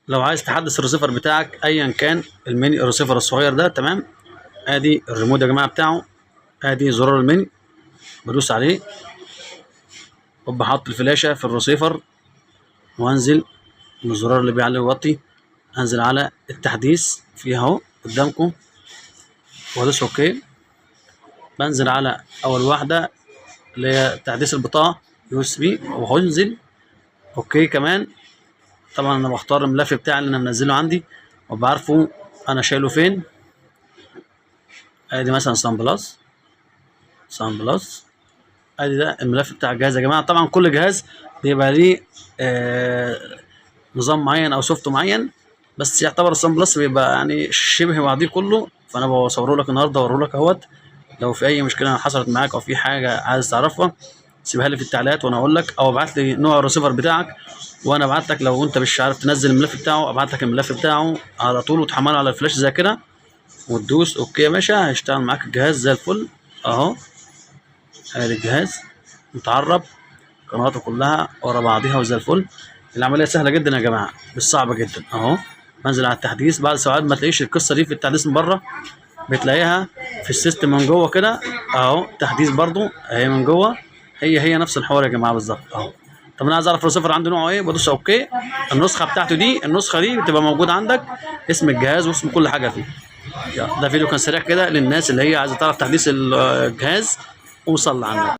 لو عايز تحدث الريسيفر بتاعك ايا كان الميني الريسيفر الصغير ده، تمام. ادي الريموت يا جماعه بتاعه، ادي زرار الميني، بدوس عليه وبحط الفلاشه في الريسيفر، وانزل من الزرار اللي بيعلي ويوطي، انزل على التحديث فيها اهو قدامكم وادوس اوكي. بنزل على اول واحده اللي هي تحديث البطاقه يو اس بي، وهنزل اوكي كمان. طبعا انا بختار الملف بتاعي اللي انا منزله عندي وبعرفه انا شايله فين. ادي مثلا سان بلس، ادي ده الملف بتاع الجهاز يا جماعه. طبعا كل جهاز بيبقى ليه نظام معين او سوفت معين، بس يعتبر السان بلس بيبقى يعني شبه بعضيه كله. فانا بصوره لك النهارده واوريه لك اهوت. لو في اي مشكله حصلت معاك او في حاجه عايز تعرفها سيبها لي في التعليقات وانا اقول لك، او ابعت لي نوع الريسيفر بتاعك وانا ابعت لك. لو انت مش عارف تنزل الملف بتاعه ابعت لك الملف بتاعه على طول وتحمله على الفلاش زي كده وتدوس اوكي يا باشا، هيشتغل معاك الجهاز زي الفل اهو. ادي الجهاز متعرب، قنواته كلها ورا بعضيها وزي الفل. العمليه سهله جدا يا جماعه، مش صعبه جدا اهو. بنزل على التحديث، بعد ساعات ما تلاقيش القصه دي في التحديث من بره، بتلاقيها في السيستم من جوه كده اهو. تحديث برضو اهي من جوه، هي نفس الحوار يا جماعه بالظبط اهو. طب انا عايز اعرف الريسيفر عنده نوعه ايه، بدوس اوكي. النسخه بتاعته دي، النسخه دي بتبقى موجوده عندك، اسم الجهاز واسم كل حاجه فيه. ده فيديو كان سريع كده للناس اللي هي عايزه تعرف تحديث الجهاز وصل عنه.